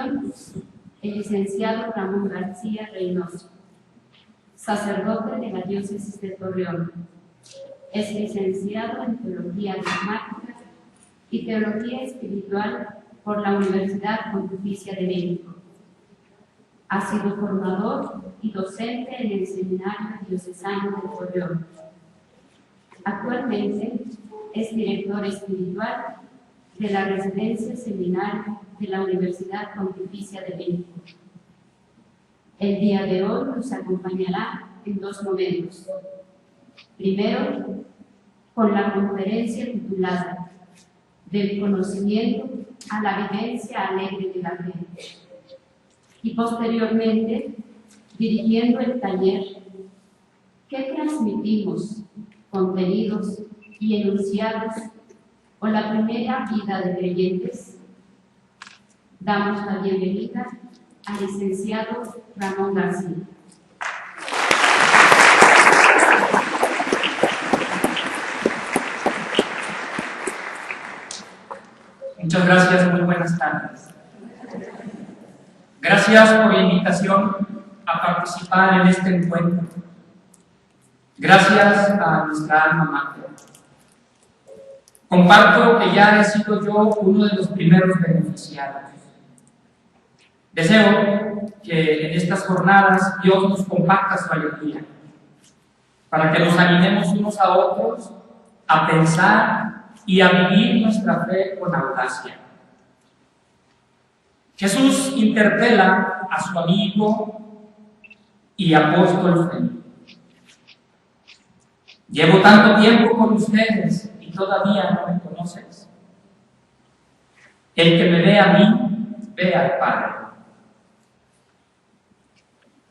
continuación, el licenciado Ramón García Reynoso, sacerdote de la Diócesis de Torreón. Es licenciado en Teología Dogmática y Teología Espiritual por la Universidad Pontificia de México. Ha sido formador y docente en el Seminario Diocesano de Torreón. Actualmente es director espiritual de la Residencia Seminario de la Universidad Pontificia de México. El día de hoy nos acompañará en dos momentos. Primero, con la conferencia titulada Del conocimiento a la vivencia alegre de la fe. Y posteriormente, dirigiendo el taller ¿Qué transmitimos? Contenidos y enunciados o la primera vida de creyentes. Damos la bienvenida al licenciado Ramón García. Muchas gracias, muy buenas tardes. Gracias por la invitación a participar en este encuentro. Gracias a nuestra alma mater. Comparto que ya he sido yo uno de los primeros beneficiados. Deseo que en estas jornadas Dios nos comparta su alegría, para que nos animemos unos a otros a pensar y a vivir nuestra fe con audacia. Jesús interpela a su amigo y apóstol Felipe. Llevo tanto tiempo con ustedes y todavía no me conoces. El que me ve a mí, ve al Padre.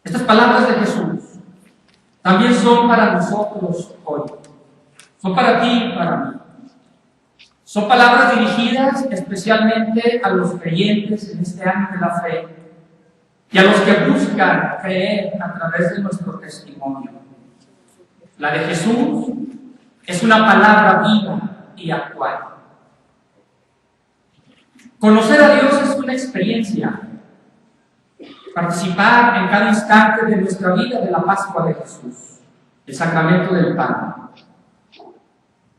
Estas palabras de Jesús también son para nosotros hoy. Son para ti y para mí. Son palabras dirigidas especialmente a los creyentes en este año de la fe y a los que buscan creer a través de nuestro testimonio. La de Jesús es una palabra viva y actual. Conocer a Dios es una experiencia. Participar en cada instante de nuestra vida de la Pascua de Jesús, el sacramento del pan.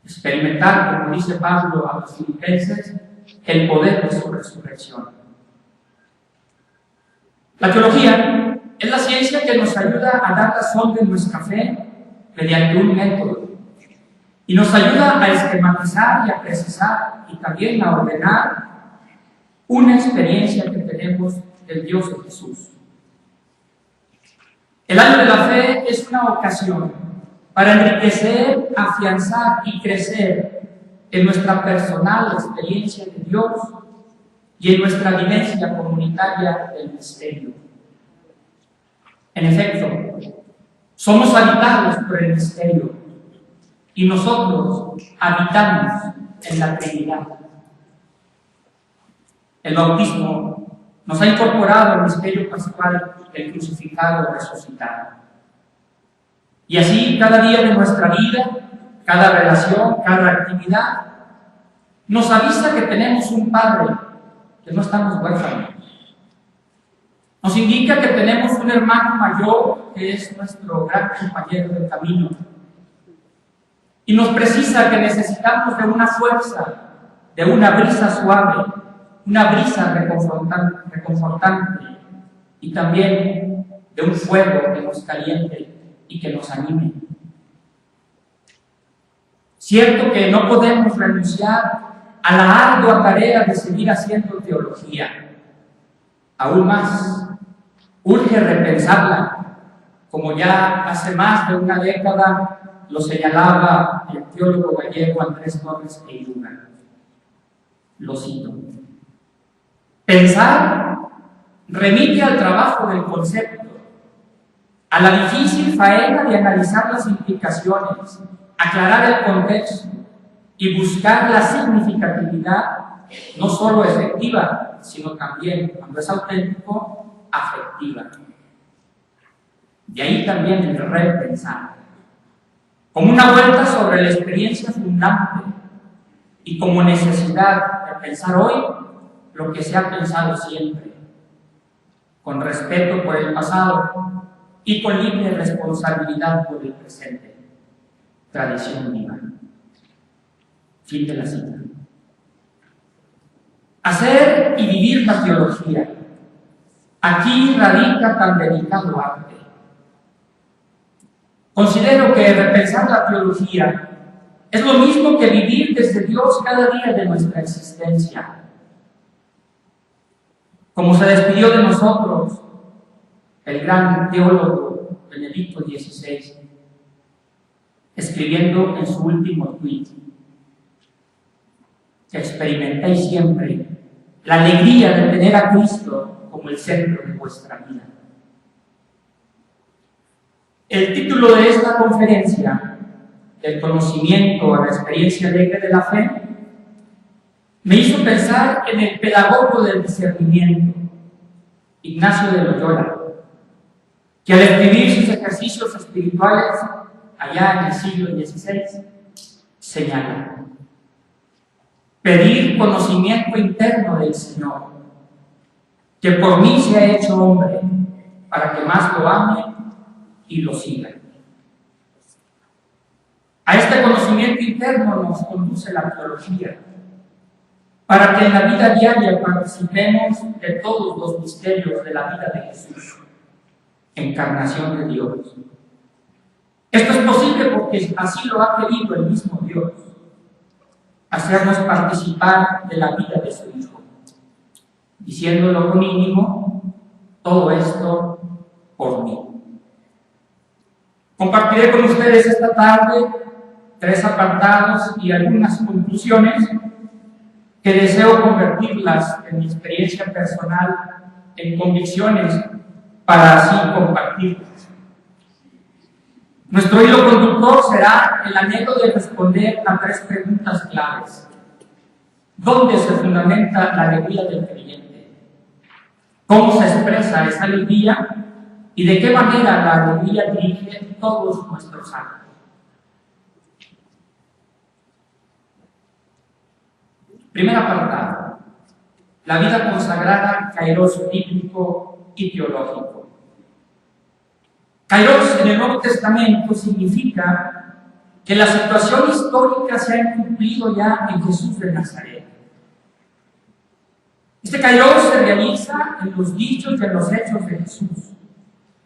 Experimentar, como dice Pablo a los filipenses, el poder de su resurrección. La teología es la ciencia que nos ayuda a dar razón de nuestra fe mediante un método y nos ayuda a esquematizar y a precisar y también a ordenar una experiencia que tenemos del Dios de Jesús. El año de la fe es una ocasión para enriquecer, afianzar y crecer en nuestra personal experiencia de Dios y en nuestra vivencia comunitaria del misterio. En efecto, somos habitados por el misterio y nosotros habitamos en la Trinidad. El bautismo nos ha incorporado al misterio pascual del crucificado resucitado. Y así, cada día de nuestra vida, cada relación, cada actividad, nos avisa que tenemos un Padre, que no estamos huérfanos. Nos indica que tenemos un hermano mayor, que es nuestro gran compañero de camino. Y nos precisa que necesitamos de una fuerza, de una brisa suave, una brisa reconfortante, y también de un fuego que nos caliente y que nos anime. Cierto que no podemos renunciar a la ardua tarea de seguir haciendo teología. Aún más, urge repensarla, como ya hace más de una década lo señalaba el teólogo gallego Andrés Torres Eiruga. Lo cito: pensar remite al trabajo del concepto, a la difícil faena de analizar las implicaciones, aclarar el contexto y buscar la significatividad, no solo efectiva, sino también, cuando es auténtico, afectiva. De ahí también el repensar, como una vuelta sobre la experiencia fundante y como necesidad de pensar hoy lo que se ha pensado siempre, con respeto por el pasado y con libre responsabilidad por el presente. Tradición viva. Fin de la cita. Hacer y vivir la teología. Aquí radica tan delicado arte. Considero que repensar la teología es lo mismo que vivir desde Dios cada día de nuestra existencia. Como se despidió de nosotros el gran teólogo Benedicto XVI, escribiendo en su último tuit: que experimentéis siempre la alegría de tener a Cristo como el centro de vuestra vida. El título de esta conferencia, el conocimiento a la experiencia alegre de la fe, me hizo pensar en el pedagogo del discernimiento, Ignacio de Loyola, que al escribir sus ejercicios espirituales allá en el siglo XVI, señala: pedir conocimiento interno del Señor, que por mí se ha hecho hombre, para que más lo ame y lo siga. A este conocimiento interno nos conduce la teología, para que en la vida diaria participemos de todos los misterios de la vida de Jesús, encarnación de Dios. Esto es posible porque así lo ha querido el mismo Dios, hacernos participar de la vida de su Hijo, diciéndolo con Íñigo: todo esto por mí. Compartiré con ustedes esta tarde 3 apartados y algunas conclusiones que deseo convertirlas en mi experiencia personal en convicciones para así compartirlas. Nuestro hilo conductor será el anhelo de responder a 3 preguntas claves. ¿Dónde se fundamenta la alegría del creyente? ¿Cómo se expresa esa alegría? ¿Y de qué manera la alegría dirige todos nuestros actos? Primer apartado: la vida consagrada, kairos bíblico y teológico. Kairos en el Nuevo Testamento significa que la situación histórica se ha cumplido ya en Jesús de Nazaret. Este kairos se realiza en los dichos y en los hechos de Jesús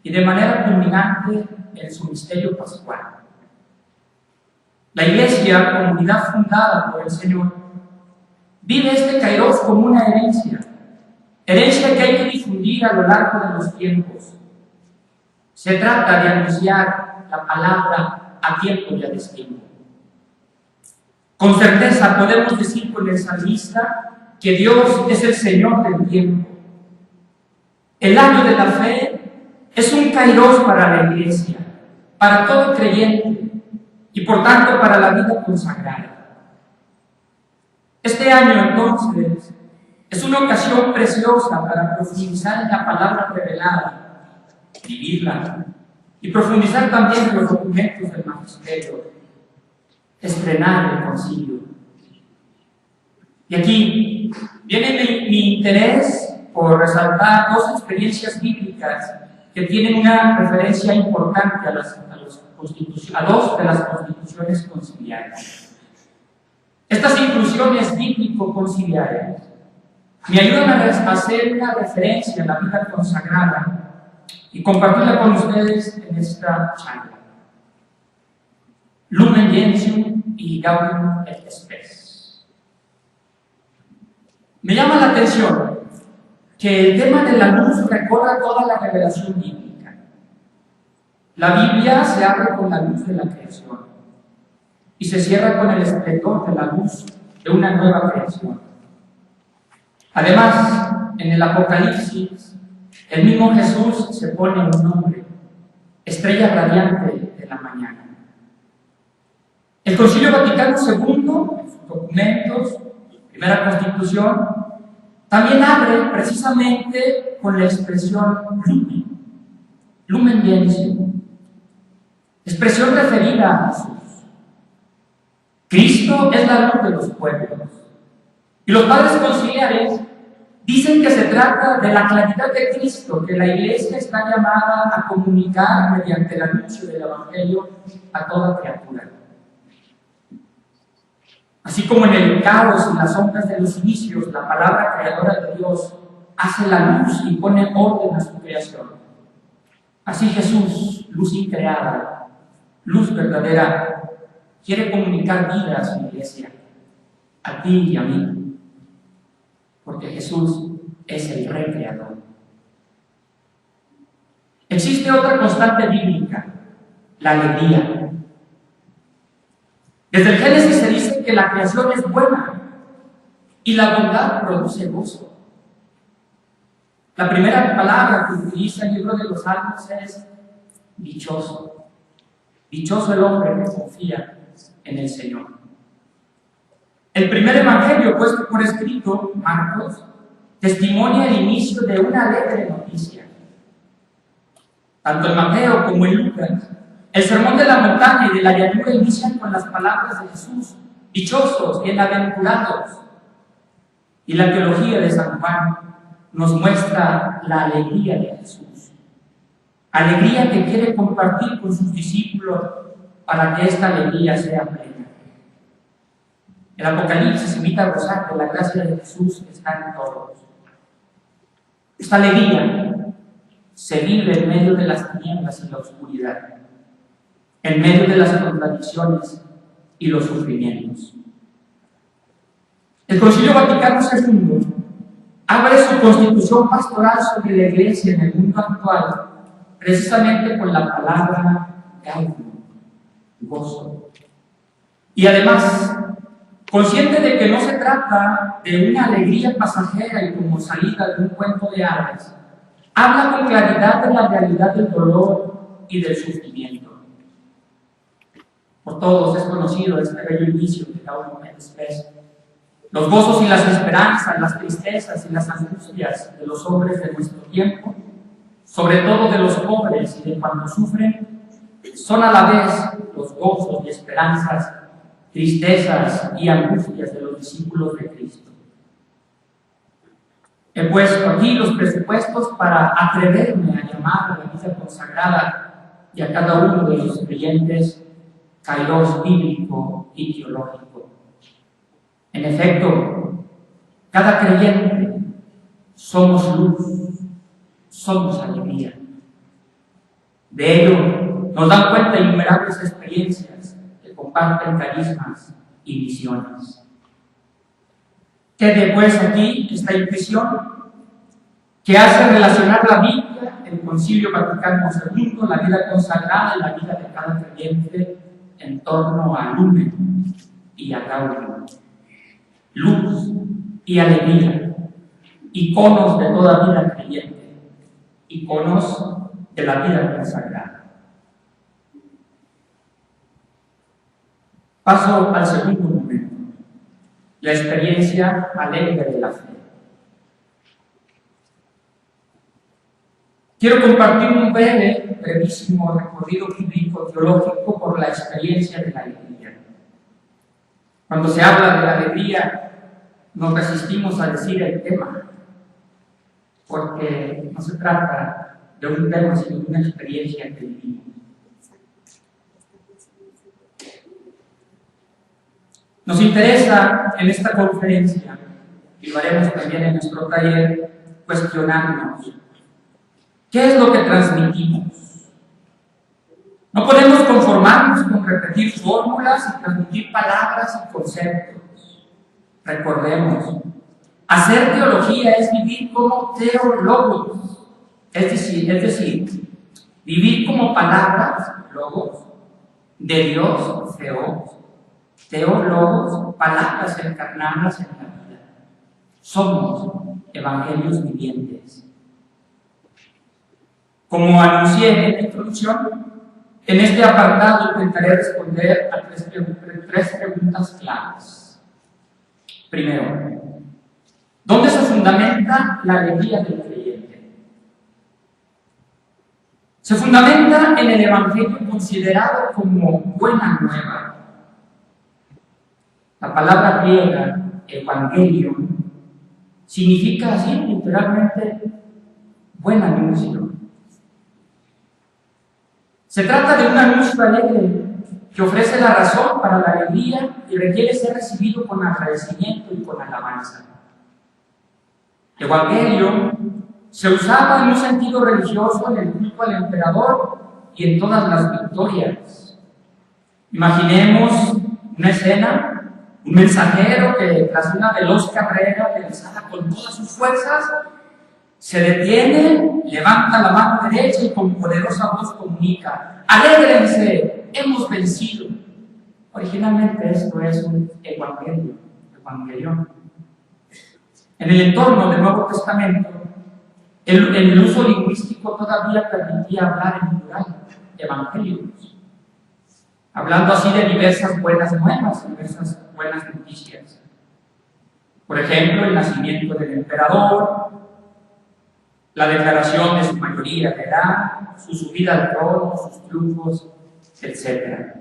y de manera culminante en su misterio pascual. La Iglesia, comunidad fundada por el Señor, vive este kairos como una herencia que hay que difundir a lo largo de los tiempos. Se trata de anunciar la palabra a tiempo y a destiempo. Con certeza podemos decir con el salmista que Dios es el Señor del tiempo. El año de la fe es un kairos para la Iglesia, para todo creyente y por tanto para la vida consagrada. Este año entonces es una ocasión preciosa para profundizar en la palabra revelada, vivirla y profundizar también en los documentos del magisterio, estrenar el concilio. Y aquí viene mi interés por resaltar 2 experiencias bíblicas que tienen una referencia importante a 2 de las constituciones conciliares. Estas inclusiones bíblico-conciliares me ayudan a hacer una referencia a la vida consagrada y compartirla con ustedes en esta charla. Lumen Gentium y Gaudium et Spes. Me llama la atención que el tema de la luz recorra toda la revelación bíblica. La Biblia se abre con la luz de la creación y se cierra con el esplendor de la luz de una nueva creación. Además, en el Apocalipsis, el mismo Jesús se pone un nombre: estrella radiante de la mañana. El Concilio Vaticano II, en sus documentos, primera Constitución, también abre precisamente con la expresión Lumen Gentium, expresión referida a Jesús. Cristo es la luz de los pueblos. Y los padres conciliares Dicen que se trata de la claridad de Cristo, que la Iglesia está llamada a comunicar mediante el anuncio del Evangelio a toda criatura. Así como en el caos y las sombras de los inicios, la palabra creadora de Dios hace la luz y pone orden a su creación. Así Jesús, luz increada, luz verdadera, quiere comunicar vida a su Iglesia, a ti y a mí, porque Jesús es el Rey Creador. Existe otra constante bíblica, la alegría. Desde el Génesis se dice que la creación es buena y la bondad produce gozo. La primera palabra que utiliza el libro de los Salmos es dichoso. Dichoso el hombre que confía en el Señor. El primer evangelio puesto por escrito, Marcos, testimonia el inicio de una alegre noticia. Tanto en Mateo como en Lucas, el sermón de la montaña y de la llanura inician con las palabras de Jesús: dichosos, bienaventurados. Y la teología de San Juan nos muestra la alegría de Jesús. Alegría que quiere compartir con sus discípulos para que esta alegría sea plena. El Apocalipsis invita a gozar de la gracia de Jesús que está en todos. Esta alegría se vive en medio de las tinieblas y la oscuridad, en medio de las contradicciones y los sufrimientos. El Concilio Vaticano II abre su constitución pastoral sobre la Iglesia en el mundo actual precisamente con la palabra gaudium, gozo. Y además, consciente de que no se trata de una alegría pasajera y como salida de un cuento de hadas, habla con claridad de la realidad del dolor y del sufrimiento. Por todos es conocido este bello inicio que Gaudium et Spes. Los gozos y las esperanzas, las tristezas y las angustias de los hombres de nuestro tiempo, sobre todo de los pobres y de cuando sufren, son a la vez los gozos y esperanzas, tristezas y angustias de los discípulos de Cristo. He puesto aquí los presupuestos para atreverme a llamar a la vida consagrada y a cada uno de los creyentes kairos bíblico y teológico. En efecto, cada creyente somos luz, somos alegría. De ello nos dan cuenta innumerables experiencias que comparten carismas y visiones. Quede pues aquí esta impresión que hace relacionar la Biblia, el Concilio Vaticano II, la vida consagrada y la vida de cada creyente en torno a Lumen y a Gaudium. Luz y alegría, iconos de toda vida creyente, iconos de la vida consagrada. Paso al segundo momento, la experiencia alegre de la fe. Quiero compartir un brevísimo recorrido bíblico teológico por la experiencia de la alegría. Cuando se habla de la alegría, nos resistimos a decir el tema, porque no se trata de un tema, sino de una experiencia que vivimos. Nos interesa en esta conferencia, y lo haremos también en nuestro taller, cuestionarnos ¿qué es lo que transmitimos? No podemos conformarnos con repetir fórmulas y transmitir palabras y conceptos. Recordemos, hacer teología es vivir como teólogos, es decir, vivir como palabras, logos, de Dios, theos, teólogos, palabras encarnadas en la vida. Somos evangelios vivientes. Como anuncié en la introducción, en este apartado intentaré responder a tres preguntas claves. Primero, ¿dónde se fundamenta la alegría del creyente? Se fundamenta en el Evangelio considerado como buena nueva. La palabra griega, evangelion, significa así, literalmente, buen anuncio. Se trata de un anuncio alegre que ofrece la razón para la alegría y requiere ser recibido con agradecimiento y con alabanza. El Evangelio se usaba en un sentido religioso en el culto al emperador y en todas las victorias. Imaginemos una escena, un mensajero que tras una veloz carrera realizada con todas sus fuerzas, se detiene, levanta la mano derecha y con poderosa voz comunica: ¡alégrense! ¡Hemos vencido! Originalmente esto es un evangelión. En el entorno del Nuevo Testamento, el uso lingüístico todavía permitía hablar en plural, evangelios, hablando así de diversas buenas nuevas, diversas buenas noticias. Por ejemplo, el nacimiento del emperador, la declaración de su mayoría de edad, su subida al trono, sus triunfos, etc.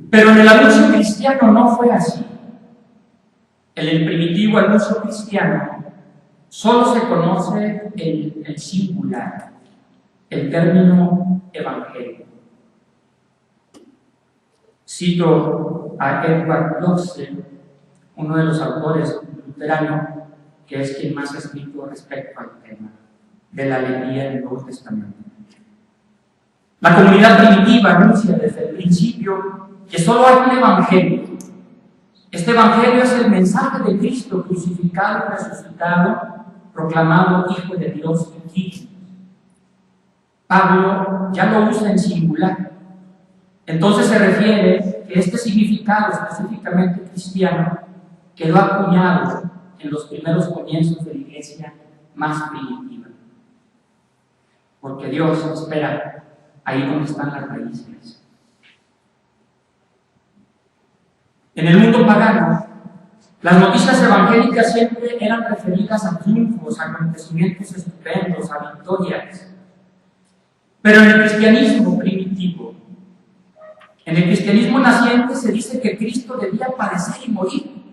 Pero en el anuncio cristiano no fue así. En el primitivo anuncio cristiano solo se conoce el singular, el término evangelio. Cito a Edward Ploegse, uno de los autores luteranos, que es quien más ha escrito respecto al tema de la alegría del Nuevo Testamento. La comunidad primitiva anuncia desde el principio que solo hay un evangelio. Este evangelio es el mensaje de Cristo crucificado y resucitado, proclamado Hijo de Dios y Cristo. Pablo ya lo usa en singular. Entonces se refiere que este significado específicamente cristiano quedó acuñado en los primeros comienzos de la iglesia más primitiva. Porque Dios espera ahí donde están las raíces. En el mundo pagano, las noticias evangélicas siempre eran referidas a triunfos, a acontecimientos estupendos, a victorias. Pero en el cristianismo primitivo, en el cristianismo naciente, se dice que Cristo debía padecer y morir,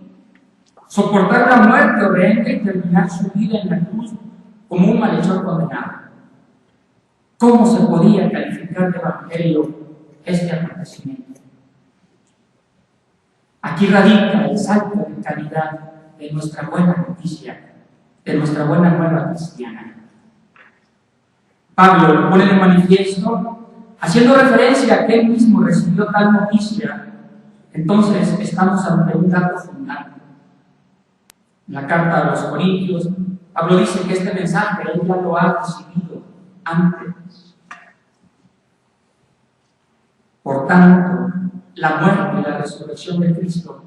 soportar la muerte horrenda y terminar su vida en la cruz como un malhechor condenado. ¿Cómo se podía calificar de evangelio este acontecimiento? Aquí radica el salto de calidad de nuestra buena noticia, de nuestra buena nueva cristiana. Pablo lo pone de manifiesto, haciendo referencia a que él mismo recibió tal noticia. Entonces estamos ante un dato fundamental. En la carta a los Corintios, Pablo dice que este mensaje él ya lo ha recibido antes. Por tanto, la muerte y la resurrección de Cristo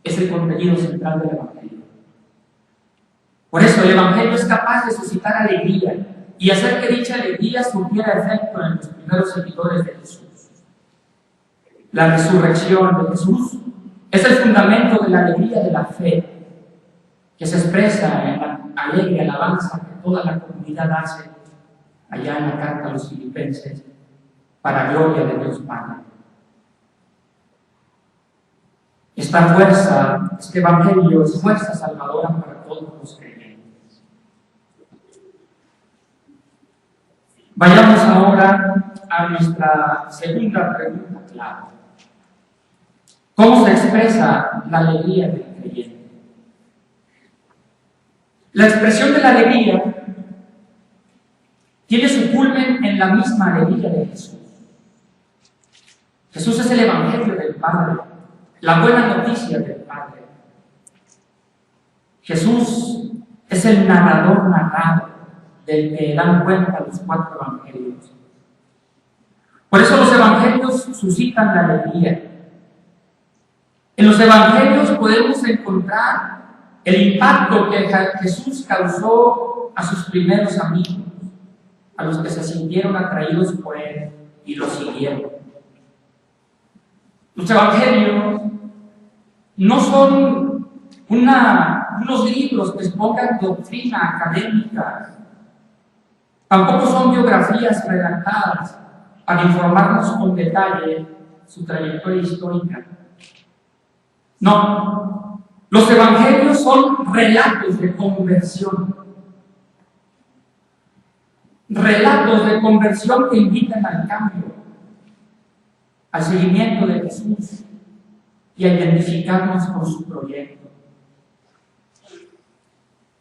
es el contenido central del Evangelio. Por eso el Evangelio es capaz de suscitar alegría y hacer que dicha alegría surtiera efecto en los primeros seguidores de Jesús. La resurrección de Jesús es el fundamento de la alegría de la fe, que se expresa en la alegre alabanza que toda la comunidad hace allá en la carta a los Filipenses, para gloria de Dios Padre. Esta fuerza, este evangelio es fuerza salvadora para todos los creyentes. Vayamos ahora a nuestra segunda pregunta clave. ¿Cómo se expresa la alegría del creyente? La expresión de la alegría tiene su culmen en la misma alegría de Jesús. Jesús es el evangelio del Padre, la buena noticia del Padre. Jesús es el narrador narrado del que dan cuenta los 4 evangelios. Por eso los evangelios suscitan la alegría. En los evangelios podemos encontrar el impacto que Jesús causó a sus primeros amigos, a los que se sintieron atraídos por él y lo siguieron. Los evangelios no son unos libros que expongan doctrina académica, tampoco son biografías redactadas para informarnos con detalle su trayectoria histórica. No, Los evangelios son relatos de conversión. Relatos de conversión que invitan al cambio, al seguimiento de Jesús y a identificarnos con su proyecto.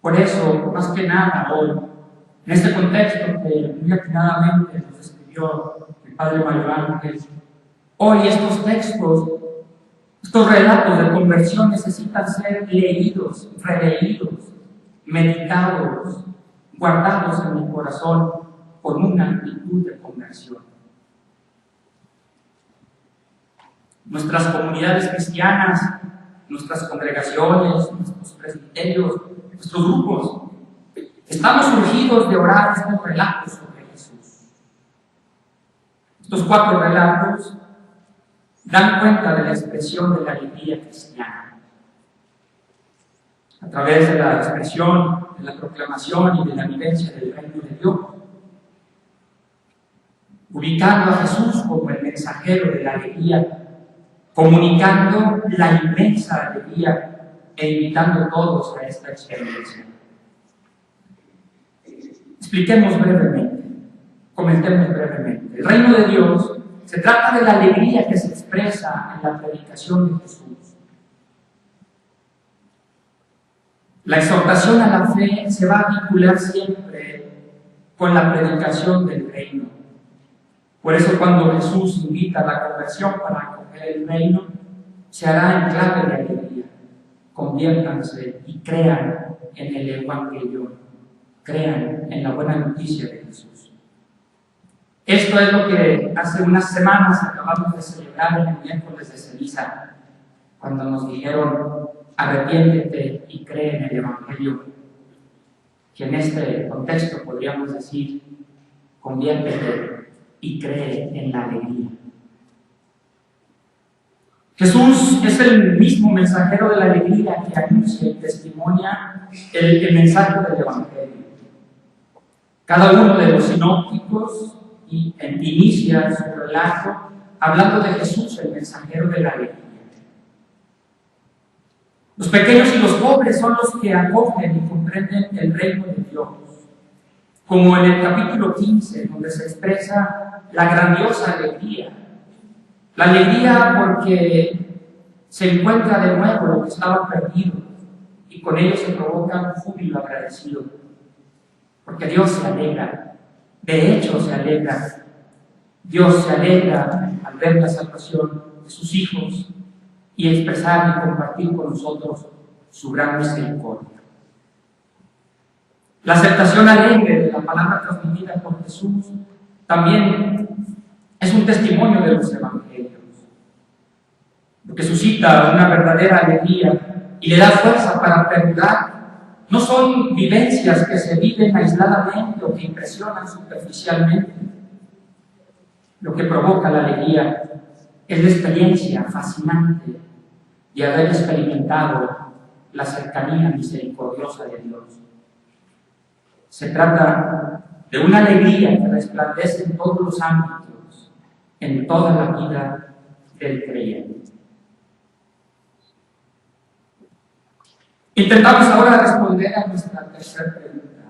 Por eso, más que nada, hoy, en este contexto que muy atinadamente nos escribió el Padre Mario Ángel, hoy estos textos, estos relatos de conversión necesitan ser leídos, releídos, meditados, guardados en el corazón con una actitud de conversión. Nuestras comunidades cristianas, nuestras congregaciones, nuestros presbiterios, nuestros grupos, estamos urgidos de orar estos relatos sobre Jesús. Estos 4 relatos dan cuenta de la expresión de la alegría cristiana. A través de la expresión, de la proclamación y de la vivencia del reino de Dios, ubicando a Jesús como el mensajero de la alegría, comunicando la inmensa alegría e invitando a todos a esta experiencia. Expliquemos brevemente, comentemos brevemente. El reino de Dios se trata de la alegría que se expresa en la predicación de Jesús. La exhortación a la fe se va a vincular siempre con la predicación del reino. Por eso cuando Jesús invita a la conversión para acoger el reino, se hará en clave de alegría. Conviértanse y crean en el Evangelio, crean en la buena noticia de Jesús. Esto es lo que hace unas semanas acabamos de celebrar en el miércoles de ceniza, cuando nos dijeron: arrepiéntete y cree en el Evangelio, que en este contexto podríamos decir: conviértete y cree en la alegría. Jesús es el mismo mensajero de la alegría que anuncia y testimonia el mensaje del Evangelio. Cada uno de los sinópticos inicia su relato hablando de Jesús, el mensajero de la alegría. Los pequeños y los pobres son los que acogen y comprenden el reino de Dios, como en el capítulo 15, donde se expresa la grandiosa alegría. La alegría porque se encuentra de nuevo lo que estaba perdido y con ello se provoca un júbilo agradecido. Porque Dios se alegra, de hecho se alegra. Dios se alegra al ver la salvación de sus hijos y expresar y compartir con nosotros su gran misericordia. La aceptación alegre de la palabra transmitida por Jesús también es un testimonio de los evangelios, lo que suscita una verdadera alegría y le da fuerza para perdurar. No son vivencias que se viven aisladamente o que impresionan superficialmente. Lo que provoca la alegría es la experiencia fascinante de haber experimentado la cercanía misericordiosa de Dios. Se trata de una alegría que resplandece en todos los ámbitos, en toda la vida del creyente. Intentamos ahora responder a nuestra tercera pregunta.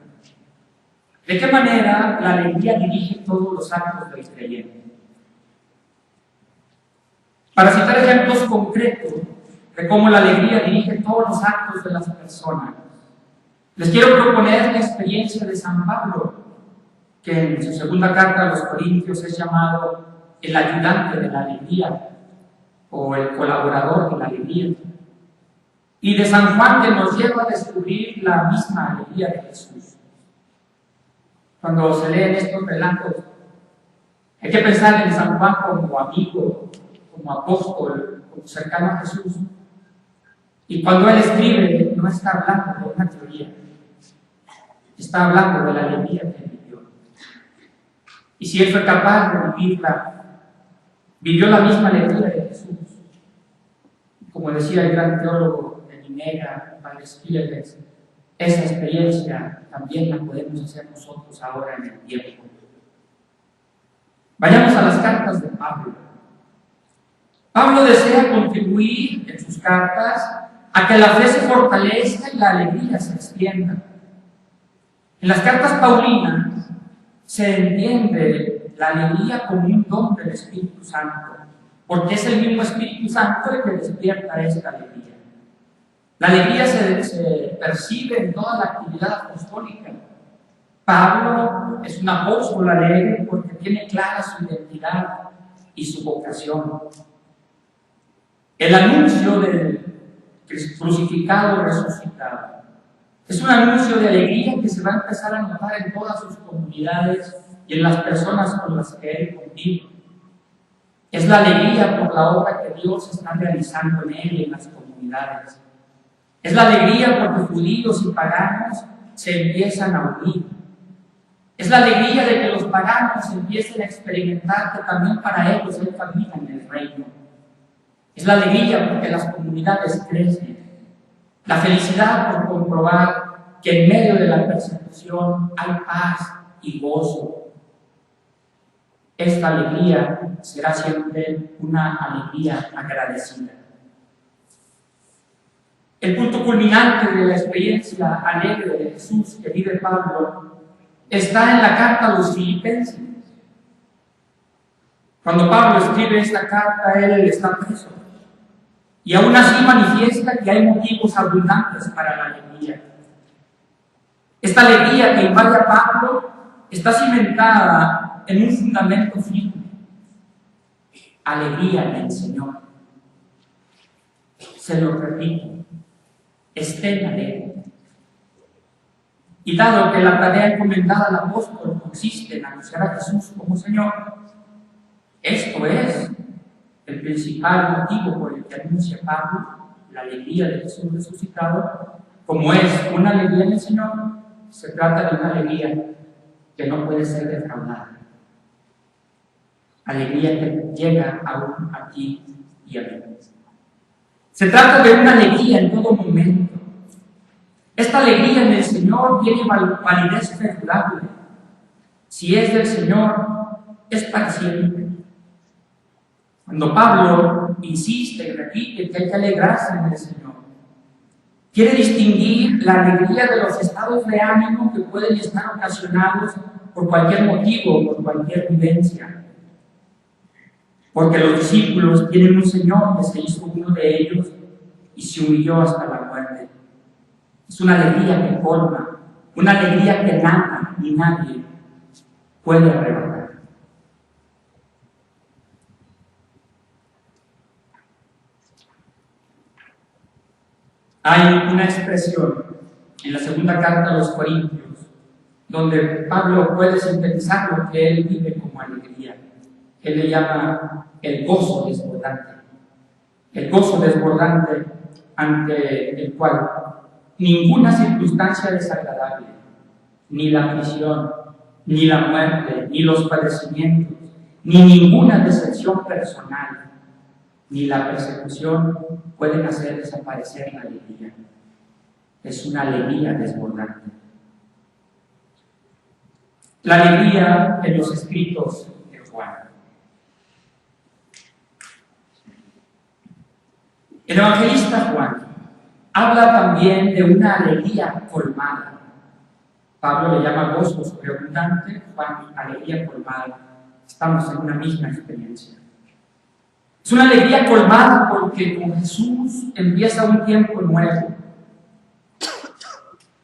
¿De qué manera la alegría dirige todos los actos del creyente? Para citar ejemplos concretos de cómo la alegría dirige todos los actos de las personas, les quiero proponer la experiencia de San Pablo, que en su segunda carta a los Corintios es llamado el ayudante de la alegría o el colaborador de la alegría. Y de San Juan, que nos lleva a descubrir la misma alegría de Jesús. Cuando se leen estos relatos, hay que pensar en San Juan como amigo, como apóstol, como cercano a Jesús. Y cuando él escribe, no está hablando de una teoría, está hablando de la alegría que vivió. Y si él fue capaz de vivirla, vivió la misma alegría de Jesús. Como decía el gran teólogo Padre Spieles, esa experiencia también la podemos hacer nosotros ahora en el tiempo. Vayamos a las cartas de Pablo. Pablo desea contribuir en sus cartas a a que la fe se fortalezca y la alegría se extienda. En las cartas paulinas se entiende la alegría como un don del Espíritu Santo, porque es el mismo Espíritu Santo el que despierta esta alegría. La alegría se percibe en toda la actividad apostólica. Pablo es un apóstol alegre porque tiene clara su identidad y su vocación. El anuncio del crucificado resucitado es un anuncio de alegría que se va a empezar a notar en todas sus comunidades y en las personas con las que él convive. Es la alegría por la obra que Dios está realizando en él y en las comunidades. Es la alegría porque judíos y paganos se empiezan a unir. Es la alegría de que los paganos empiecen a experimentar que también para ellos hay familia en el reino. Es la alegría porque las comunidades crecen. La felicidad por comprobar que en medio de la persecución hay paz y gozo. Esta alegría será siempre una alegría agradecida. El punto culminante de la experiencia alegre de Jesús que vive Pablo está en la carta a los Filipenses. Cuando Pablo escribe esta carta, él está preso. Y aún así manifiesta que hay motivos abundantes para la alegría. Esta alegría que invade a Pablo está cimentada en un fundamento firme. Alegría del Señor. Se lo repito, estén alegres. Y dado que la tarea encomendada al apóstol consiste en anunciar a Jesús como Señor, esto es el principal motivo por el que anuncia Pablo la alegría de Jesús resucitado. Como es una alegría en el Señor, se trata de una alegría que no puede ser defraudada. Alegría que llega aún a ti y a mí. Se trata de una alegría en todo momento. Esta alegría en el Señor tiene validez perdurable. Si es del Señor, es para siempre. Cuando Pablo insiste y repite que hay que alegrarse en el Señor, quiere distinguir la alegría de los estados de ánimo que pueden estar ocasionados por cualquier motivo, por cualquier vivencia. Porque los discípulos tienen un Señor que se hizo uno de ellos y se humilló hasta la muerte. Es una alegría que colma, una alegría que nada ni nadie puede arrebatar. Hay una expresión en la segunda carta a los Corintios donde Pablo puede sintetizar lo que él vive como alegría. Él le llama el gozo desbordante. El gozo desbordante ante el cual ninguna circunstancia desagradable, ni la aflicción, ni la muerte, ni los padecimientos, ni ninguna decepción personal, ni la persecución pueden hacer desaparecer la alegría. Es una alegría desbordante. La alegría en los escritos de Juan. El evangelista Juan habla también de una alegría colmada. Pablo le llama gozo sobreabundante, Juan alegría colmada. Estamos en una misma experiencia. Es una alegría colmada porque con Jesús empieza un tiempo nuevo.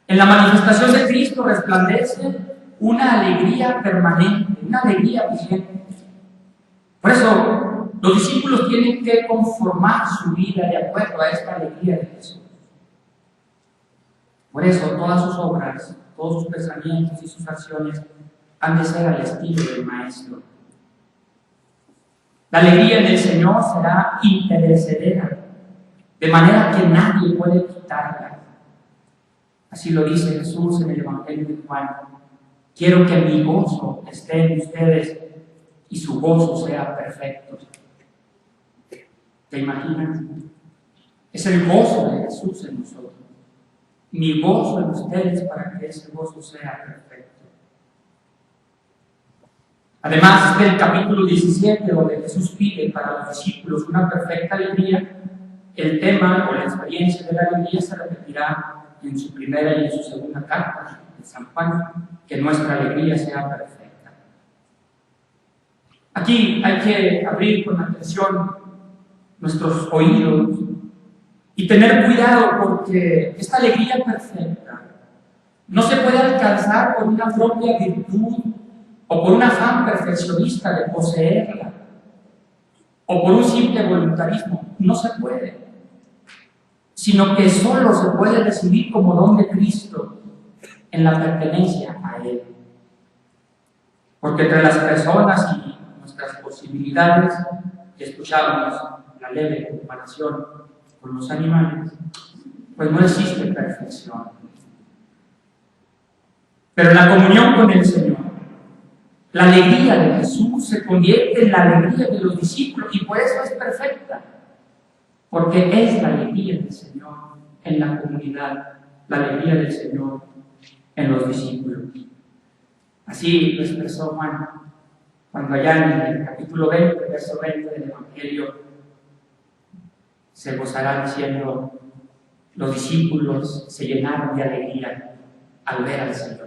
En la manifestación de Cristo resplandece una alegría permanente, una alegría vigente. Por eso, los discípulos tienen que conformar su vida de acuerdo a esta alegría de Jesús. Por eso, todas sus obras, todos sus pensamientos y sus acciones han de ser al estilo del Maestro. La alegría en el Señor será imperecedera, de manera que nadie puede quitarla. Así lo dice Jesús en el Evangelio de Juan. Quiero que mi gozo esté en ustedes y su gozo sea perfecto. ¿Te imaginas? Es el gozo de Jesús en nosotros. Mi gozo en ustedes para que ese gozo sea perfecto. Además del capítulo 17, donde Jesús pide para los discípulos una perfecta alegría, el tema o la experiencia de la alegría se repetirá en su primera y en su segunda carta de San Juan, que nuestra alegría sea perfecta. Aquí hay que abrir con atención nuestros oídos y tener cuidado, porque esta alegría perfecta no se puede alcanzar por una propia virtud o por un afán perfeccionista de poseerla o por un simple voluntarismo. No se puede, sino que solo se puede recibir como don de Cristo en la pertenencia a Él. Porque entre las personas y nuestras posibilidades, que escuchábamos la leve comparación con los animales, pues no existe perfección. Pero en la comunión con el Señor, la alegría de Jesús se convierte en la alegría de los discípulos, y por eso es perfecta, porque es la alegría del Señor en la comunidad, la alegría del Señor en los discípulos. Así lo expresó Juan cuando allá en el capítulo 20, verso 20 del Evangelio, se gozará diciendo: los discípulos se llenaron de alegría al ver al Señor.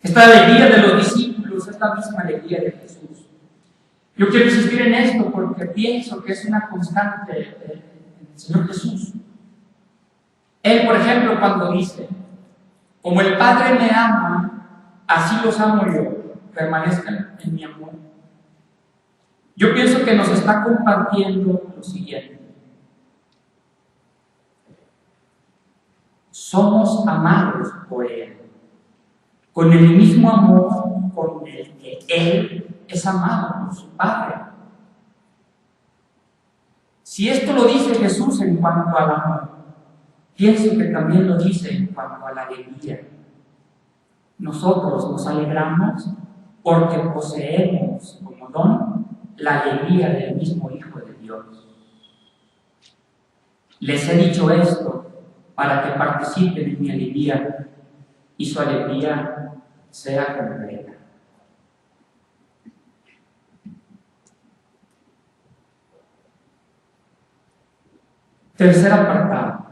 Esta alegría de los discípulos es la misma alegría de Jesús. Yo quiero insistir en esto porque pienso que es una constante en el Señor Jesús. Él, por ejemplo, cuando dice: como el Padre me ama, así los amo yo, permanezcan en mi amor. Yo pienso que nos está compartiendo lo siguiente: somos amados por Él, con el mismo amor con el que Él es amado por su Padre. Si esto lo dice Jesús en cuanto al amor, pienso que también lo dice en cuanto a la alegría. Nosotros nos alegramos porque poseemos como don la alegría del mismo Hijo de Dios. Les he dicho esto para que participen en mi alegría y su alegría sea completa. Tercer apartado.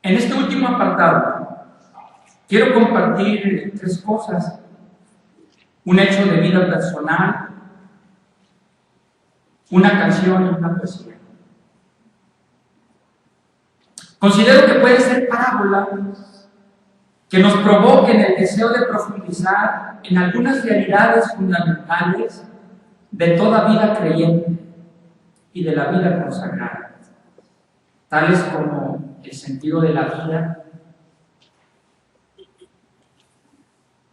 En este último apartado quiero compartir tres cosas: un hecho de vida personal, una canción y una poesía. Considero que pueden ser parábolas que nos provoquen el deseo de profundizar en algunas realidades fundamentales de toda vida creyente y de la vida consagrada, tales como el sentido de la vida.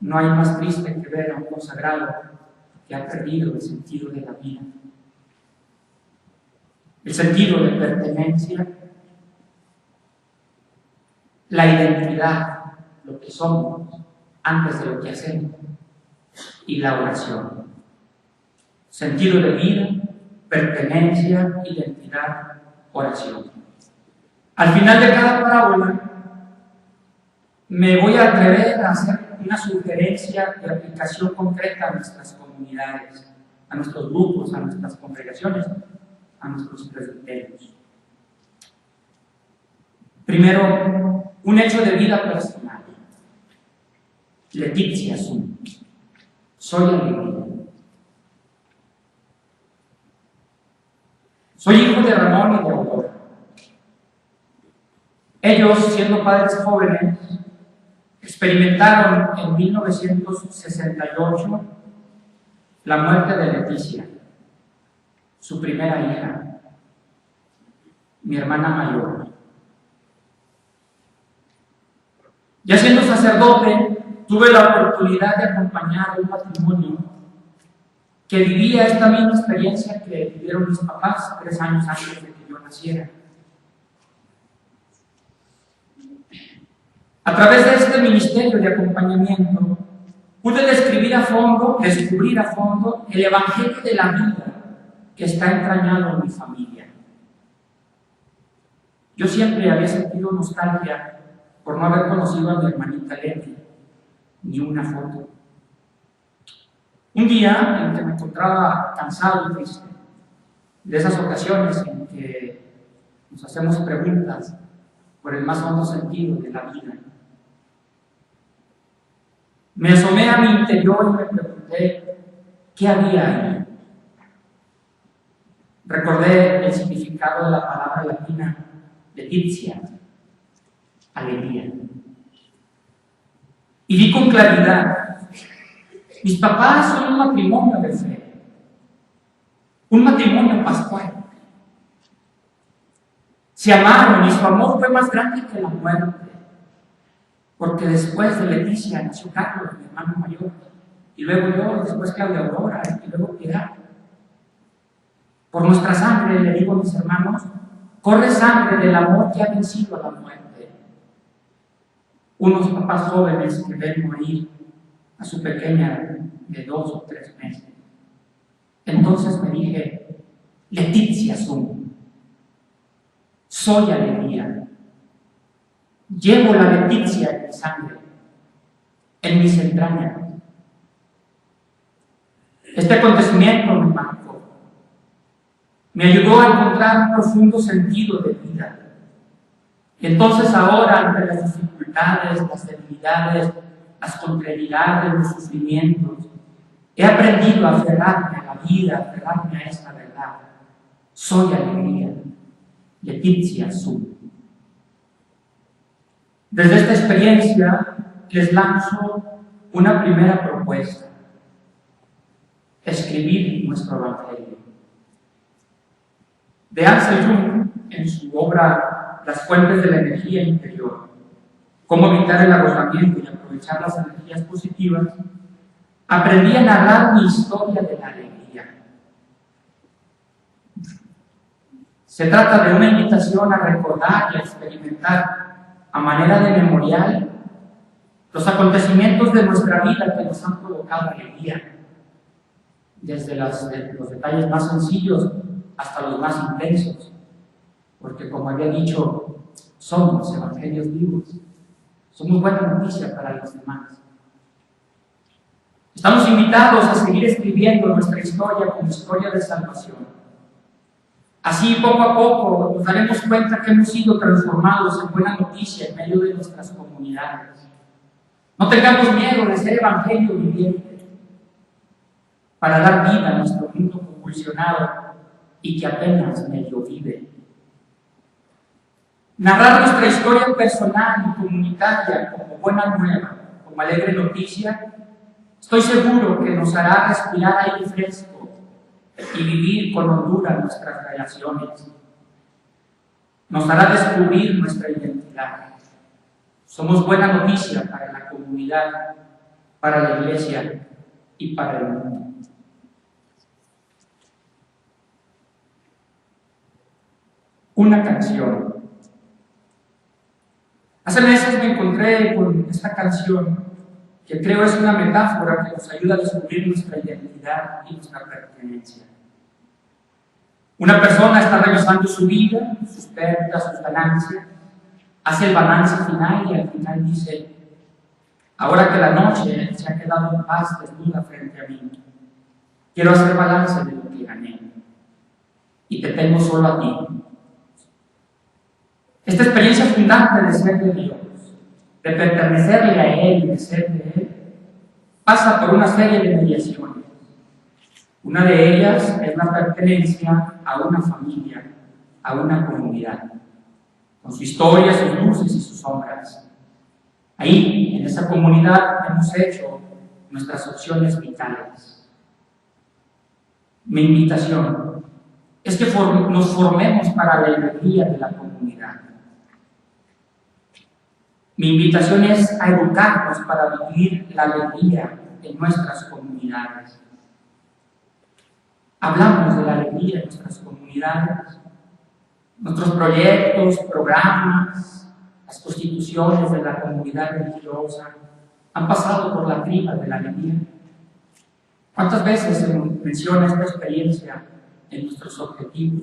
No hay más triste que ver a un consagrado que ha perdido el sentido de la vida, el sentido de pertenencia, la identidad, lo que somos antes de lo que hacemos, y la oración. Sentido de vida, pertenencia, identidad, oración. Al final de cada parábola me voy a atrever a hacer una sugerencia de aplicación concreta a nuestras comunidades, a nuestros grupos, a nuestras congregaciones, a nuestros presbiterios. Primero, un hecho de vida personal. Leticia sum. Soy alegría. Soy hijo de Ramón y de Aurora. Ellos, siendo padres jóvenes, experimentaron en 1968 la muerte de Leticia, su primera hija, mi hermana mayor. Ya siendo sacerdote, tuve la oportunidad de acompañar a un matrimonio que vivía esta misma experiencia que vivieron mis papás 3 años antes de que yo naciera. A través de este ministerio de acompañamiento, pude descubrir a fondo el evangelio de la vida que está entrañado en mi familia. Yo siempre había sentido nostalgia por no haber conocido a mi hermanita Leti, ni una foto. Un día en que me encontraba cansado y triste, de esas ocasiones en que nos hacemos preguntas por el más hondo sentido de la vida, me asomé a mi interior y me pregunté qué había ahí. Recordé el significado de la palabra latina laetitia, alegría. Y vi con claridad, mis papás son un matrimonio de fe, un matrimonio pascual. Se amaron y su amor fue más grande que la muerte, porque después de Leticia nació Carlos, mi hermano mayor, y luego yo, después Claudia Aurora, y luego Piedad. Por nuestra sangre, le digo a mis hermanos, corre sangre del amor que ha vencido a la muerte. Unos papás jóvenes que ven morir a su pequeña de 2 o 3 meses. Entonces me dije, Leticia sum, soy alegría. Llevo la Leticia en mi sangre, en mis entrañas. Este acontecimiento me marcó. Me ayudó a encontrar un profundo sentido de vida. Entonces ahora, ante las dificultades, las debilidades, las contrariedades, los sufrimientos, he aprendido a aferrarme a la vida, a aferrarme a esta verdad. Soy alegría. Leticia sum. Desde esta experiencia les lanzo una primera propuesta: escribir nuestro Evangelio. De Ansel Jung, en su obra Las fuentes de la energía interior, cómo evitar el agotamiento y aprovechar las energías positivas, aprendí a narrar mi historia de la alegría. Se trata de una invitación a recordar y a experimentar a manera de memorial los acontecimientos de nuestra vida que nos han provocado alegría, desde los detalles más sencillos hasta los más intensos, porque como había dicho, somos evangelios vivos, somos buena noticia para los demás. Estamos invitados a seguir escribiendo nuestra historia como historia de salvación. Así, poco a poco, nos daremos cuenta que hemos sido transformados en buena noticia en medio de nuestras comunidades. No tengamos miedo de ser evangelio viviente para dar vida a nuestro mundo convulsionado y que apenas medio vive. Narrar nuestra historia personal y comunitaria como buena nueva, como alegre noticia, estoy seguro que nos hará respirar aire fresco y vivir con hondura nuestras relaciones. Nos hará descubrir nuestra identidad. Somos buena noticia para la comunidad, para la iglesia y para el mundo. Una canción. Hace meses me encontré con esta canción que creo es una metáfora que nos ayuda a descubrir nuestra identidad y nuestra pertenencia. Una persona está revisando su vida, sus pérdidas, sus ganancias, hace el balance final y al final dice: ahora que la noche se ha quedado en paz desnuda frente a mí, quiero hacer balance de lo que gané y te tengo solo a ti. Esta experiencia fundante de ser de Dios, de pertenecerle a Él y de ser de Él, pasa por una serie de mediaciones. Una de ellas es la pertenencia a una familia, a una comunidad, con su historia, sus luces y sus sombras. Ahí, en esa comunidad, hemos hecho nuestras opciones vitales. Mi invitación es que nos formemos para la alegría de la comunidad. Mi invitación es a educarnos para vivir la alegría en nuestras comunidades. Hablamos de la alegría en nuestras comunidades, nuestros proyectos, programas, las constituciones de la comunidad religiosa han pasado por la criba de la alegría. ¿Cuántas veces se menciona esta experiencia en nuestros objetivos?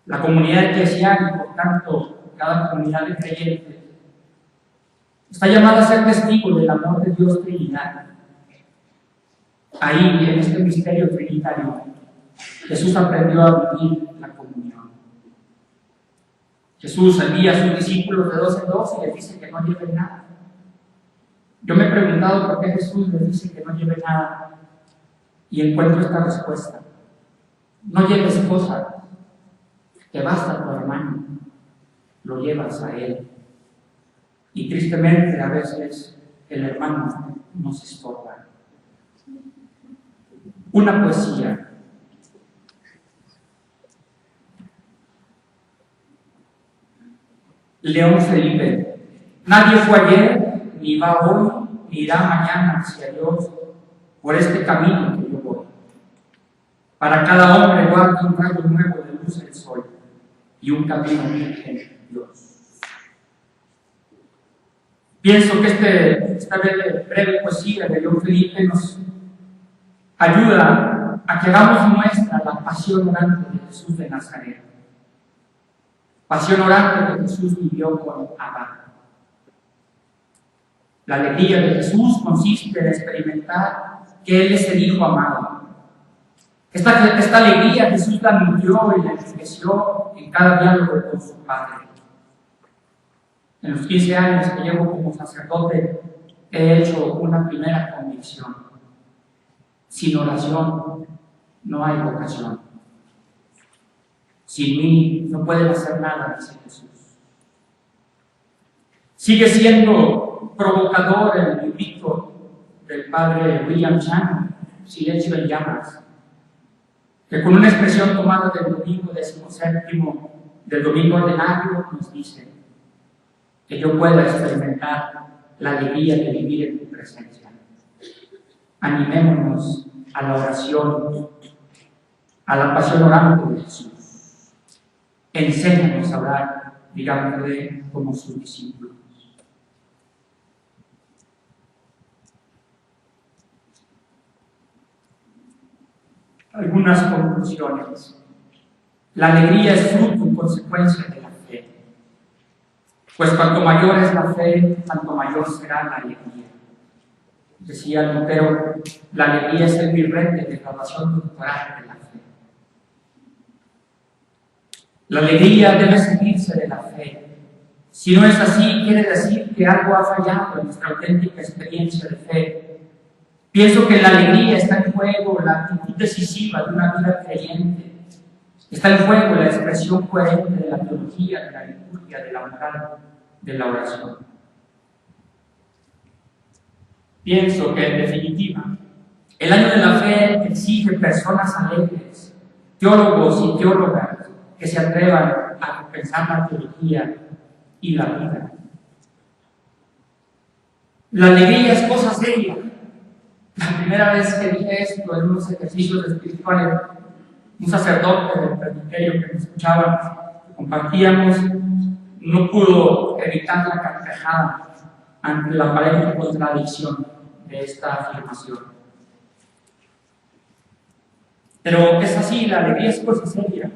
La comunidad eclesial, y por tanto cada comunidad de creyentes, está llamada a ser testigo del amor de Dios Trinidad, Ahí, en este misterio trinitario, Jesús aprendió a vivir la comunión. Jesús envía a sus discípulos de 2 en 2 y les dice que no lleven nada. Yo me he preguntado por qué Jesús les dice que no lleven nada y encuentro esta respuesta. No lleves cosas, te basta tu hermano, lo llevas a él. Y tristemente a veces el hermano nos estorba. Una poesía. León Felipe. Nadie fue ayer, ni va hoy, ni irá mañana hacia Dios por este camino que yo voy. Para cada hombre guarda un rayo nuevo de luz el sol y un camino virgen Dios. Pienso que esta breve poesía de León Felipe nos ayuda a que hagamos nuestra la pasión orante de Jesús de Nazaret. Pasión orante que Jesús vivió con Abba. La alegría de Jesús consiste en experimentar que Él es el Hijo amado. Esta alegría Jesús la nutrió y la enriqueció en cada diálogo con su Padre. En los 15 años que llevo como sacerdote, he hecho una primera convicción. Sin oración no hay vocación. Sin mí no pueden hacer nada, dice Jesús. Sigue siendo provocador el librito del padre William Chan, Silencio en Llamas, que con una expresión tomada del domingo 17 del domingo ordinario nos dice que yo pueda experimentar la alegría de vivir en tu presencia. Animémonos a la oración, a la pasión orante de Jesús. Enséñanos a orar, digámosle, como sus discípulos. Algunas conclusiones. La alegría es fruto y consecuencia de la fe. Pues cuanto mayor es la fe, tanto mayor será la alegría. Decía Lutero, la alegría es el birrete de graduación doctoral de la fe. La alegría debe seguirse de la fe. Si no es así, quiere decir que algo ha fallado en nuestra auténtica experiencia de fe. Pienso que en la alegría está en juego la actitud decisiva de una vida creyente. Está en juego la expresión coherente de la teología, de la liturgia, de la moral, de la oración. Pienso que, en definitiva, el año de la fe exige personas alegres, teólogos y teólogas que se atrevan a pensar la teología y la vida. La alegría es cosa seria. La primera vez que dije esto en unos ejercicios espirituales, un sacerdote del presbiterio que me escuchaba, compartíamos, no pudo evitar la carcajada ante la aparente contradicción de esta afirmación. Pero es así, la alegría es cosa seria.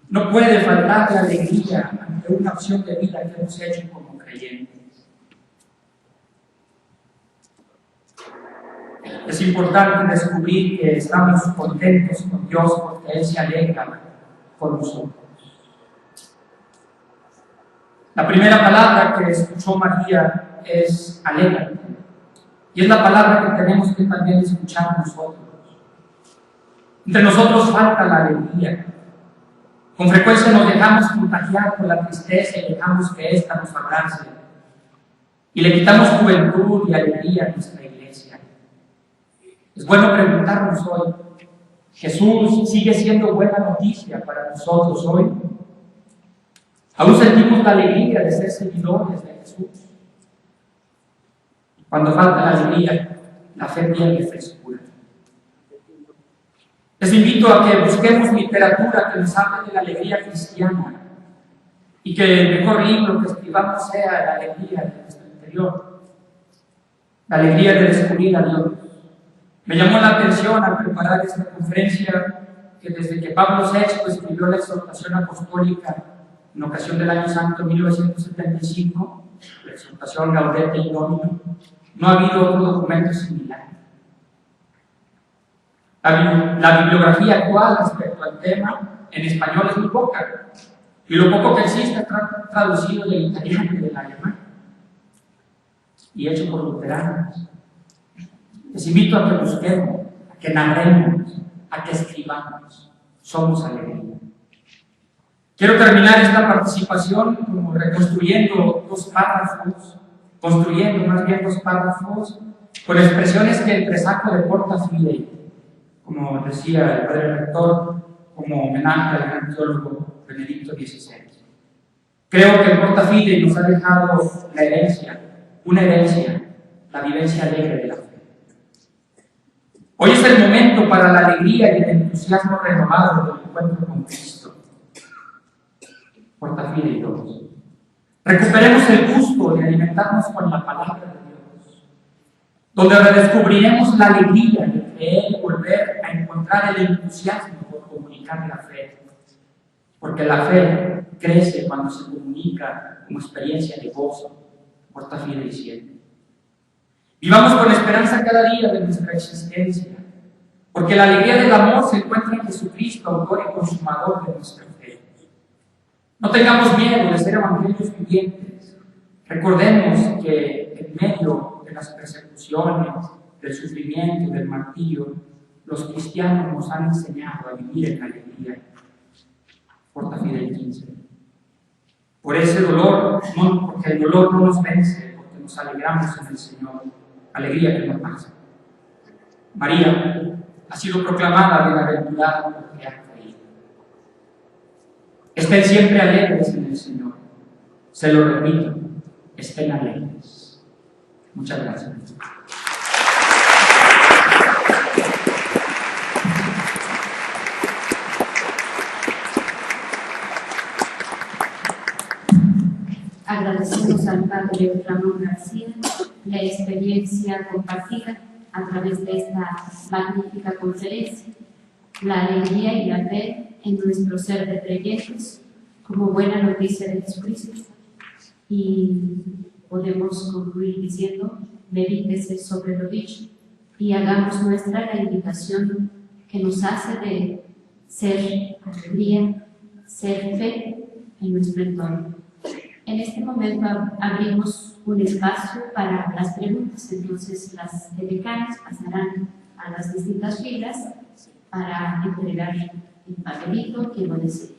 No puede faltar la alegría ante una opción de vida que hemos hecho como creyentes. Es importante descubrir que estamos contentos con Dios porque Él se alegra con nosotros. La primera palabra que escuchó María es alégrate. Y es la palabra que tenemos que también escuchar nosotros. Entre nosotros falta la alegría. Con frecuencia nos dejamos contagiar por la tristeza y dejamos que ésta nos abrace. Y le quitamos juventud y alegría a nuestra iglesia. Es bueno preguntarnos hoy, ¿Jesús sigue siendo buena noticia para nosotros hoy? ¿Aún sentimos la alegría de ser seguidores de Jesús? Cuando falta la alegría, la fe pierde frescura. Les invito a que busquemos literatura que nos hable de la alegría cristiana y que el mejor libro que escribamos sea la alegría de nuestro interior, la alegría de descubrir a Dios. Me llamó la atención al preparar esta conferencia que desde que Pablo VI escribió la exhortación apostólica en ocasión del Año Santo 1975, la exhortación Gaudete in Domino, no ha habido otro documento similar. La bibliografía actual respecto al tema en español es muy poca, y lo poco que existe está traducido del italiano y del alemán, y hecho por luteranos. Les invito a que busquemos, a que narremos, a que escribamos. Somos alegría. Quiero terminar esta participación como reconstruyendo construyendo más bien dos párrafos, con expresiones que el presaco de Porta Fidei, como decía el padre rector, como homenaje al gran teólogo Benedicto XVI. Creo que el Porta Fidei nos ha dejado la herencia, una herencia, la vivencia alegre de la fe. Hoy es el momento para la alegría y el entusiasmo renovado del encuentro con Cristo. Porta Fidei 2. Recuperemos el gusto de alimentarnos con la palabra de Dios, donde redescubriremos la alegría de creer y volver a encontrar el entusiasmo por comunicar la fe. Porque la fe crece cuando se comunica como experiencia de gozo. Porta Fidei 7. Vivamos con esperanza cada día de nuestra existencia, porque la alegría del amor se encuentra en Jesucristo, autor y consumador de nuestra fe. No tengamos miedo de ser evangelios vivientes. Recordemos que en medio de las persecuciones, del sufrimiento, del martirio, los cristianos nos han enseñado a vivir en la alegría. Porta Fidei 15. Por ese dolor, porque el dolor no nos vence, porque nos alegramos en el Señor. Alegría que no pasa. María ha sido proclamada bienaventurada porque ha creído. Estén siempre alegres en el Señor. Se lo repito, estén alegres. Muchas gracias. Agradecemos al Padre Ramón García la experiencia compartida a través de esta magnífica conferencia, la alegría y la fe en nuestro ser de creyentes como buena noticia de Jesucristo. Y podemos concluir diciendo: medítese sobre lo dicho y hagamos nuestra la invitación que nos hace de ser alegría, ser fe en nuestro entorno. En este momento abrimos un espacio para las preguntas, entonces las decanas pasarán a las distintas filas para entregar el papelito que lo desee.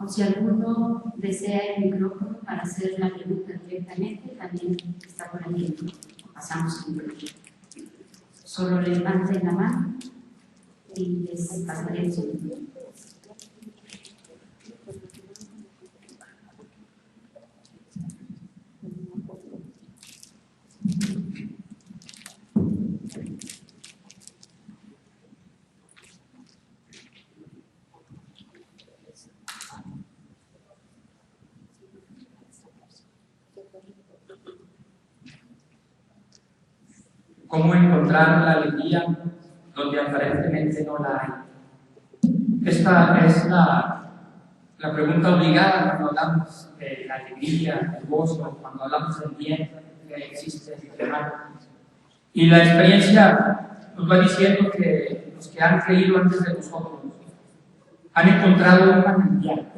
O si alguno desea el micrófono para hacer la pregunta directamente, también está por aquí. Pasamos el micrófono. Solo levanten la mano y les pasaré el sonido. ¿Cómo encontrar la alegría donde aparentemente no la hay? Esta es la pregunta obligada cuando hablamos de la alegría, del gozo, cuando hablamos del bien que existe en el mal. Y la experiencia nos va diciendo que los que han creído antes de nosotros han encontrado un manantial.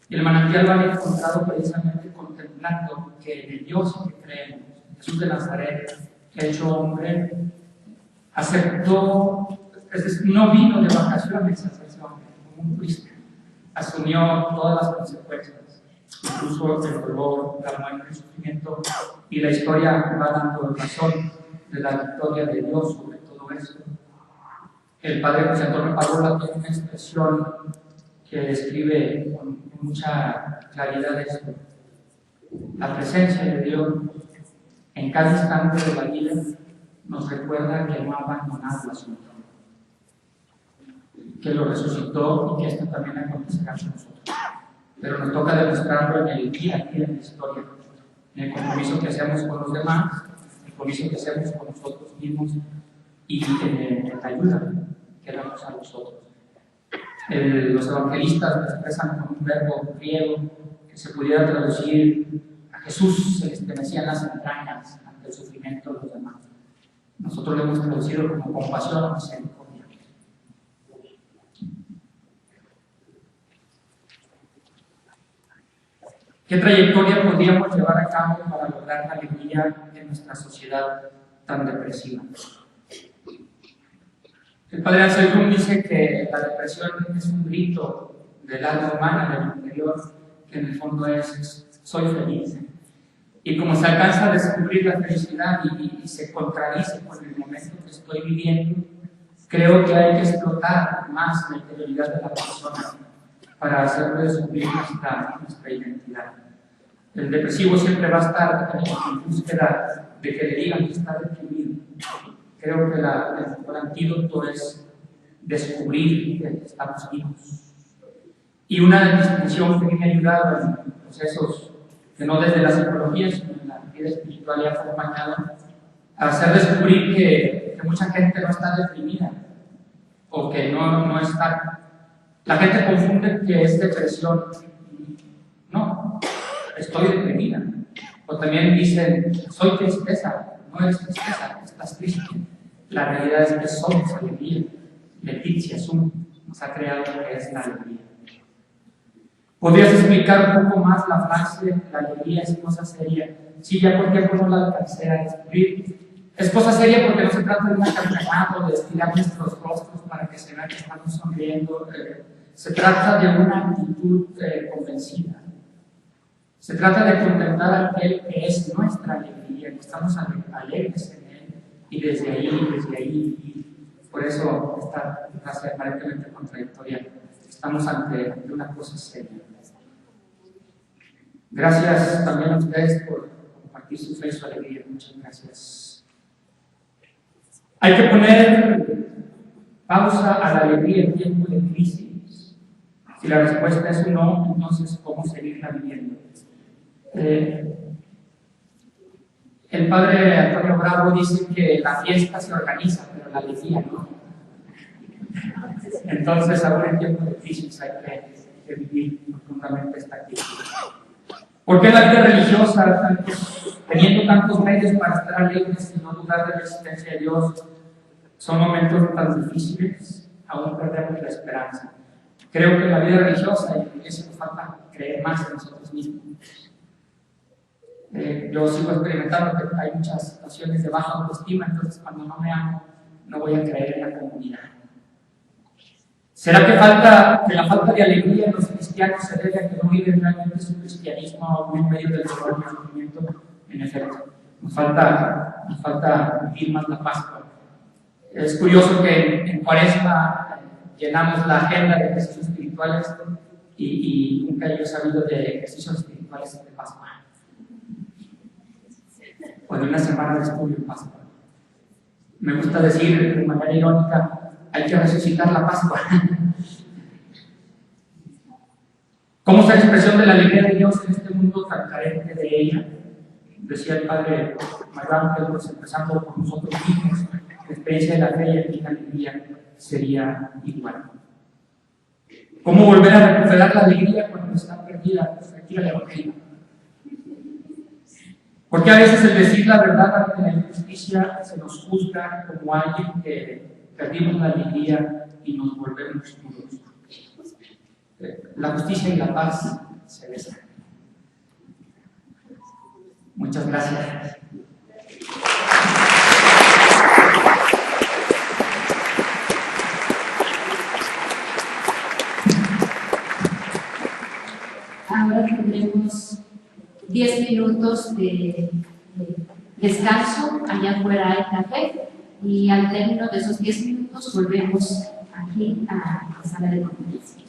Y el manantial lo han encontrado precisamente contemplando que en el Dios que creemos, Jesús de Nazaret, hecho hombre, aceptó, es decir, no vino de vacaciones a hacerse hombre, como un turista, asumió todas las consecuencias, incluso el dolor, la muerte, el sufrimiento, y la historia va dando razón de la victoria de Dios sobre todo eso. El padre José Antonio Paola tiene una expresión que describe con mucha claridad esto. La presencia de Dios en cada instante de la vida nos recuerda que no ha abandonado a su hijo, que lo resucitó y que esto también acontecerá con nosotros. Pero nos toca demostrarlo en el día a día de la historia, en el compromiso que hacemos con los demás, el compromiso que hacemos con nosotros mismos y en la ayuda que damos a nosotros. Los evangelistas lo expresan con un verbo griego que se pudiera traducir: a Jesús se le estremecían las entrañas ante el sufrimiento de los demás. Nosotros lo hemos traducido como compasión o misericordia. ¿Qué trayectoria podríamos llevar a cabo para lograr la alegría en nuestra sociedad tan depresiva? El padre Anselmo dice que la depresión es un grito del alma humana, del interior, que en el fondo es: soy feliz. Y como se alcanza a descubrir la felicidad y se contradice con el momento que estoy viviendo, creo que hay que explotar más la interioridad de la persona para hacerlo descubrir nuestra identidad. El depresivo siempre va a estar en búsqueda de que le digan que está deprimido. Creo que el mejor antídoto es descubrir que estamos vivos. Y una distinción que me ha ayudado en procesos que no desde la psicología, sino en la vida espiritual le ha acompañado a hacer descubrir que mucha gente no está deprimida o que no está. La gente confunde que es depresión. No, estoy deprimida. O también dicen: soy tristeza. No eres tristeza, estás triste. La realidad es que somos alegría. Leticia Sum nos ha creado lo que es la alegría. ¿Podrías explicar un poco más la frase: la alegría es cosa seria? Sí, ya por tiempo no la alcancé a descubrir. Es cosa seria porque no se trata de una carcajada o de estirar nuestros rostros para que se vea que estamos sonriendo. Se trata de una actitud convencida. Se trata de contemplar aquel que es nuestra alegría, que estamos alegres en él, y desde ahí, por eso esta frase aparentemente contradictoria, estamos ante una cosa seria. Gracias también a ustedes por compartir su fe y su alegría. Muchas gracias. Hay que poner pausa a la alegría en tiempo de crisis. Si la respuesta es un no, entonces ¿cómo seguirla viviendo? El padre Antonio Bravo dice que la fiesta se organiza, pero la alegría no. Entonces, ahora en tiempo de crisis hay que vivir profundamente esta crisis. ¿Por qué la vida religiosa, teniendo tantos medios para estar alegres y no dudar de la existencia de Dios, son momentos tan difíciles? Aún perdemos la esperanza. Creo que la vida religiosa, y en la iglesia nos falta creer más en nosotros mismos. Yo sigo experimentando que hay muchas situaciones de baja autoestima, entonces cuando no me amo, no voy a creer en la comunidad. ¿Será que la falta de alegría en los cristianos se debe a que no viven realmente su cristianismo en medio del dolor y el sufrimiento? En efecto, nos falta vivir más la Pascua. Es curioso que en Cuaresma llenamos la agenda de ejercicios espirituales y nunca yo he sabido de ejercicios espirituales de Pascua. O de una semana de estudio en Pascua. Me gusta decir de manera irónica: hay que resucitar la Pascua. ¿Cómo es la expresión de la alegría de Dios en este mundo tan carente de ella? Decía el padre Manuel Pedro, empezando por nosotros mismos, la experiencia de la fe y aquí la alegría sería igual. ¿Cómo volver a recuperar la alegría cuando está perdida? Pues aquí la evangelio. Porque a veces el decir la verdad ante la injusticia se nos juzga como alguien que perdimos la alegría y nos volvemos duros. La justicia y la paz se besan. Muchas gracias. Ahora tendremos 10 minutos de descanso, allá afuera hay café, y al término de esos 10 minutos volvemos aquí a la sala de conferencia.